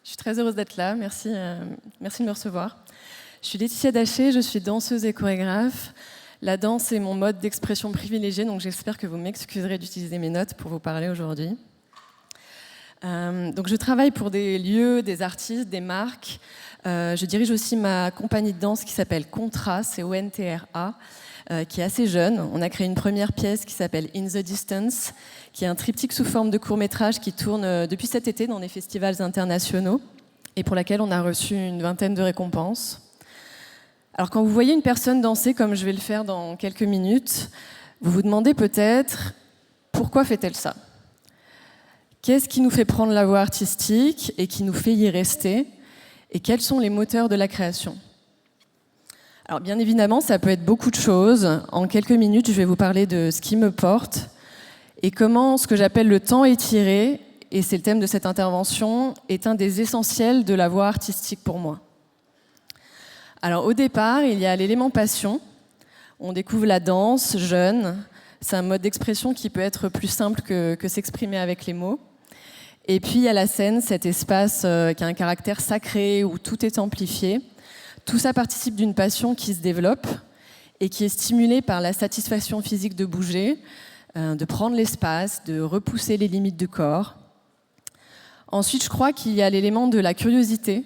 Je suis très heureuse d'être là, merci de me recevoir. Je suis Laetitia Daché, je suis danseuse et chorégraphe. La danse est mon mode d'expression privilégié, donc j'espère que vous m'excuserez d'utiliser mes notes pour vous parler aujourd'hui. Donc je travaille pour des lieux, des artistes, des marques. Je dirige aussi ma compagnie de danse qui s'appelle Contra, c'est O-N-T-R-A, qui est assez jeune. On a créé une première pièce qui s'appelle In the Distance, qui est un triptyque sous forme de court-métrage qui tourne depuis cet été dans des festivals internationaux et pour laquelle on a reçu une vingtaine de récompenses. Alors quand vous voyez une personne danser comme je vais le faire dans quelques minutes, vous vous demandez peut-être pourquoi fait-elle ça ? Qu'est-ce qui nous fait prendre la voie artistique et qui nous fait y rester ? Et quels sont les moteurs de la création ? Alors bien évidemment, ça peut être beaucoup de choses. En quelques minutes, je vais vous parler de ce qui me porte et comment ce que j'appelle le temps étiré, et c'est le thème de cette intervention, est un des essentiels de la voie artistique pour moi. Alors au départ, il y a l'élément passion. On découvre la danse jeune. C'est un mode d'expression qui peut être plus simple que s'exprimer avec les mots. Et puis il y a la scène, cet espace qui a un caractère sacré où tout est amplifié. Tout ça participe d'une passion qui se développe et qui est stimulée par la satisfaction physique de bouger, de prendre l'espace, de repousser les limites du corps. Ensuite, je crois qu'il y a l'élément de la curiosité,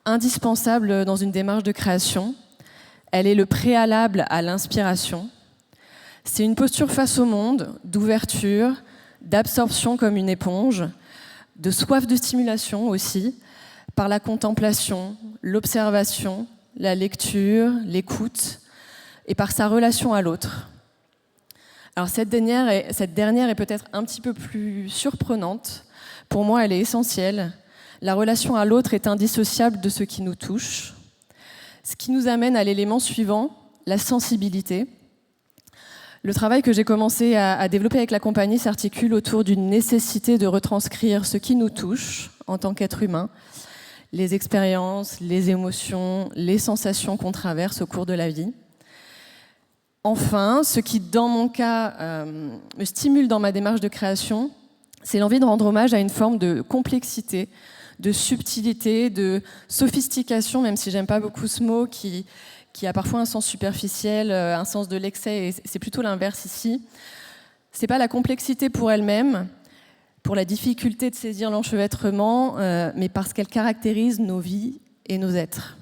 indispensable dans une démarche de création. Elle est le préalable à l'inspiration. C'est une posture face au monde, d'ouverture, d'absorption comme une éponge, de soif de stimulation aussi, par la contemplation, l'observation, la lecture, l'écoute, et par sa relation à l'autre. Alors cette dernière est peut-être un petit peu plus surprenante. Pour moi, elle est essentielle. La relation à l'autre est indissociable de ce qui nous touche. Ce qui nous amène à l'élément suivant, la sensibilité. Le travail que j'ai commencé à développer avec la compagnie s'articule autour d'une nécessité de retranscrire ce qui nous touche en tant qu'être humain, les expériences, les émotions, les sensations qu'on traverse au cours de la vie. Enfin, ce qui, dans mon cas, me stimule dans ma démarche de création, c'est l'envie de rendre hommage à une forme de complexité, de subtilité, de sophistication, même si j'aime pas beaucoup ce mot, qui a parfois un sens superficiel, un sens de l'excès, et c'est plutôt l'inverse ici. C'est pas la complexité pour elle-même, pour la difficulté de saisir l'enchevêtrement, mais parce qu'elle caractérise nos vies et nos êtres.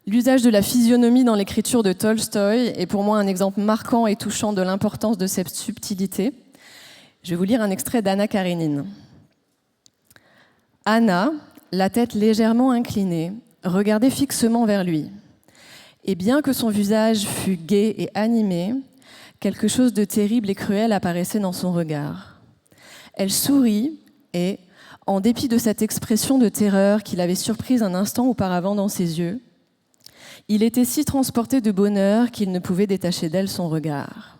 L'usage de la physionomie dans l'écriture de Tolstoï est pour moi un exemple marquant et touchant de l'importance de cette subtilité. Je vais vous lire un extrait d'Anna Karénine. Anna, la tête légèrement inclinée, regardait fixement vers lui. Et bien que son visage fût gai et animé, quelque chose de terrible et cruel apparaissait dans son regard. Elle sourit et, en dépit de cette expression de terreur qui l'avait surprise un instant auparavant dans ses yeux, il était si transporté de bonheur qu'il ne pouvait détacher d'elle son regard.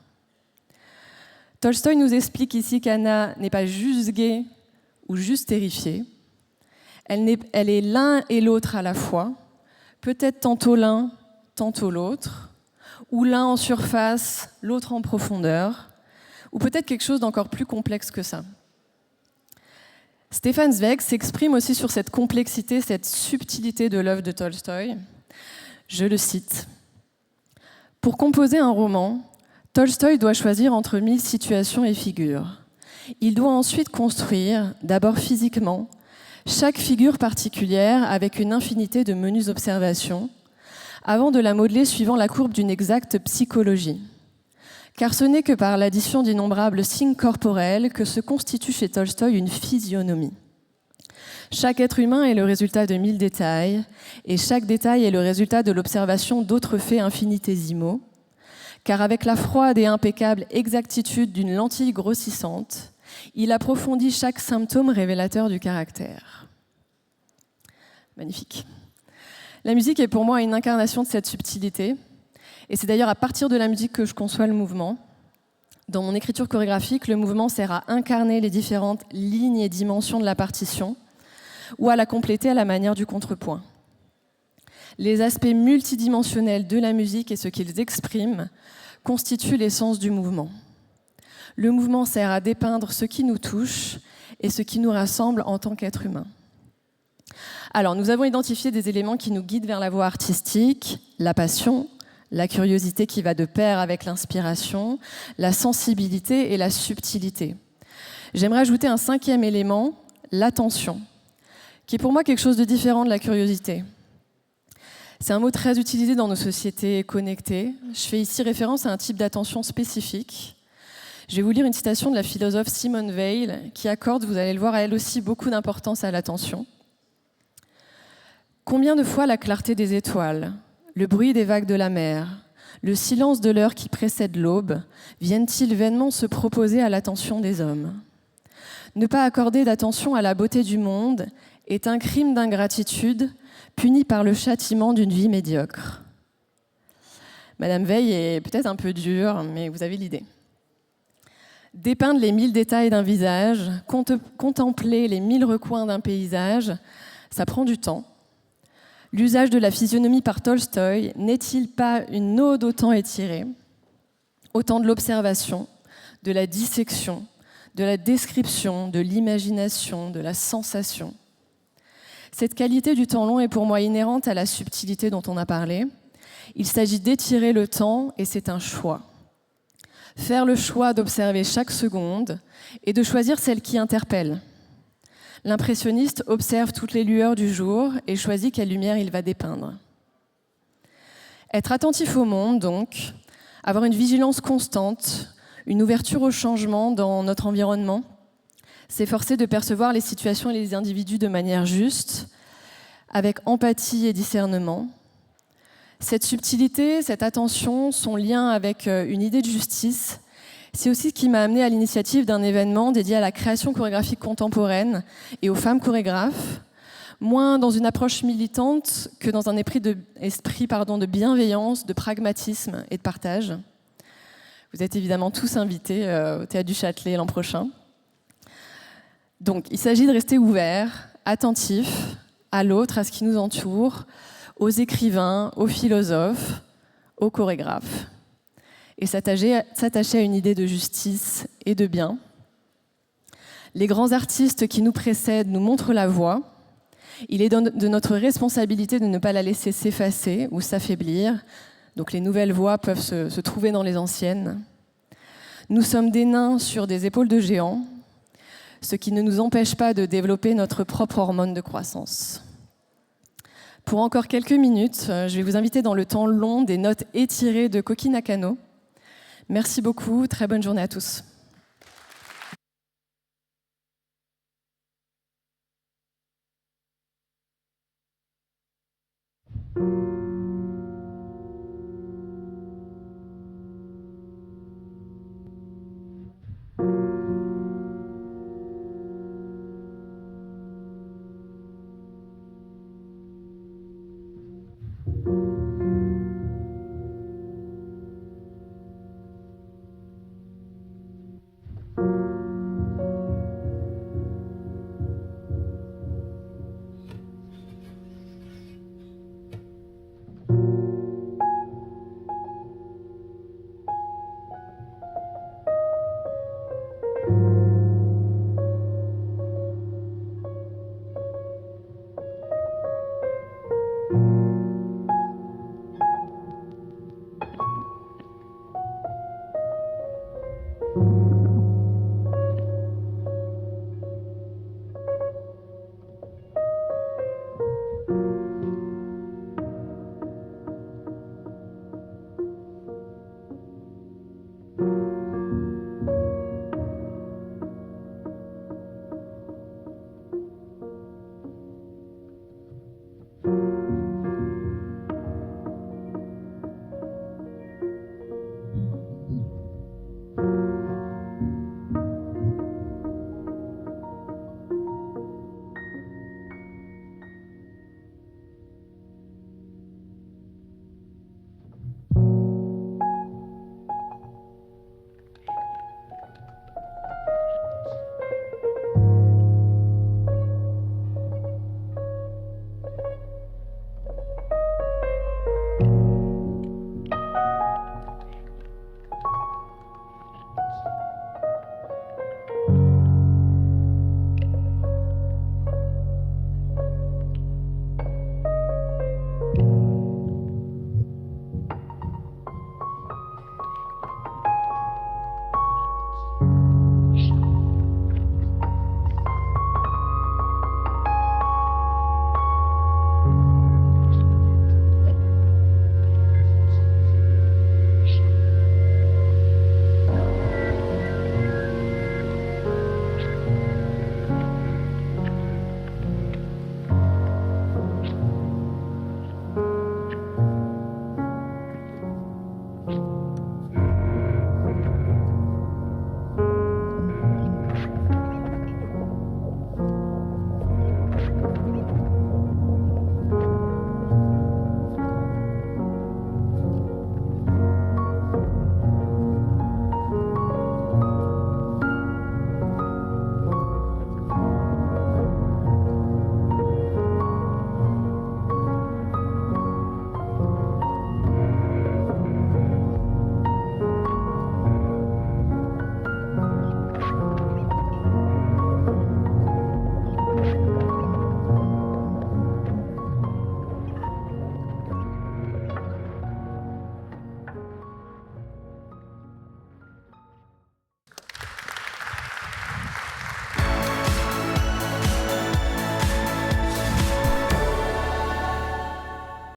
Tolstoï nous explique ici qu'Anna n'est pas juste gaie ou juste terrifiée. Elle est l'un et l'autre à la fois, peut-être tantôt l'un, tantôt l'autre, ou l'un en surface, l'autre en profondeur, ou peut-être quelque chose d'encore plus complexe que ça. Stefan Zweig s'exprime aussi sur cette complexité, cette subtilité de l'œuvre de Tolstoï. Je le cite. « Pour composer un roman, Tolstoï doit choisir entre 1000 situations et figures. Il doit ensuite construire, d'abord physiquement, chaque figure particulière avec une infinité de menues observations, avant de la modeler suivant la courbe d'une exacte psychologie. Car ce n'est que par l'addition d'innombrables signes corporels que se constitue chez Tolstoï une physionomie. Chaque être humain est le résultat de 1000 détails, et chaque détail est le résultat de l'observation d'autres faits infinitésimaux, car avec la froide et impeccable exactitude d'une lentille grossissante, il approfondit chaque symptôme révélateur du caractère. » Magnifique. La musique est pour moi une incarnation de cette subtilité, et c'est d'ailleurs à partir de la musique que je conçois le mouvement. Dans mon écriture chorégraphique, le mouvement sert à incarner les différentes lignes et dimensions de la partition, ou à la compléter à la manière du contrepoint. Les aspects multidimensionnels de la musique et ce qu'ils expriment constituent l'essence du mouvement. Le mouvement sert à dépeindre ce qui nous touche et ce qui nous rassemble en tant qu'être humain. Alors, nous avons identifié des éléments qui nous guident vers la voie artistique, la passion, la curiosité qui va de pair avec l'inspiration, la sensibilité et la subtilité. J'aimerais ajouter un 5e élément, l'attention, qui est pour moi quelque chose de différent de la curiosité. C'est un mot très utilisé dans nos sociétés connectées. Je fais ici référence à un type d'attention spécifique. Je vais vous lire une citation de la philosophe Simone Weil, qui accorde, vous allez le voir, elle aussi beaucoup d'importance à l'attention. Combien de fois la clarté des étoiles, le bruit des vagues de la mer, le silence de l'heure qui précède l'aube viennent-ils vainement se proposer à l'attention des hommes ? Ne pas accorder d'attention à la beauté du monde est un crime d'ingratitude puni par le châtiment d'une vie médiocre. Madame Veil est peut-être un peu dure, mais vous avez l'idée. Dépeindre les 1000 détails d'un visage, contempler les 1000 recoins d'un paysage, ça prend du temps. L'usage de la physionomie par Tolstoï n'est-il pas une ode au temps étiré, au temps de l'observation, de la dissection, de la description, de l'imagination, de la sensation ? Cette qualité du temps long est pour moi inhérente à la subtilité dont on a parlé. Il s'agit d'étirer le temps et c'est un choix. Faire le choix d'observer chaque seconde et de choisir celle qui interpelle. L'impressionniste observe toutes les lueurs du jour et choisit quelle lumière il va dépeindre. Être attentif au monde, donc, avoir une vigilance constante, une ouverture au changement dans notre environnement, s'efforcer de percevoir les situations et les individus de manière juste, avec empathie et discernement. Cette subtilité, cette attention, son lien avec une idée de justice, c'est aussi ce qui m'a amené à l'initiative d'un événement dédié à la création chorégraphique contemporaine et aux femmes chorégraphes, moins dans une approche militante que dans un esprit de bienveillance, de pragmatisme et de partage. Vous êtes évidemment tous invités au Théâtre du Châtelet l'an prochain. Donc, il s'agit de rester ouvert, attentif à l'autre, à ce qui nous entoure, aux écrivains, aux philosophes, aux chorégraphes, et s'attacher à une idée de justice et de bien. Les grands artistes qui nous précèdent nous montrent la voie. Il est de notre responsabilité de ne pas la laisser s'effacer ou s'affaiblir. Donc les nouvelles voies peuvent se trouver dans les anciennes. Nous sommes des nains sur des épaules de géants, ce qui ne nous empêche pas de développer notre propre hormone de croissance. Pour encore quelques minutes, je vais vous inviter dans le temps long des notes étirées de Koki Nakano. Merci beaucoup, très bonne journée à tous.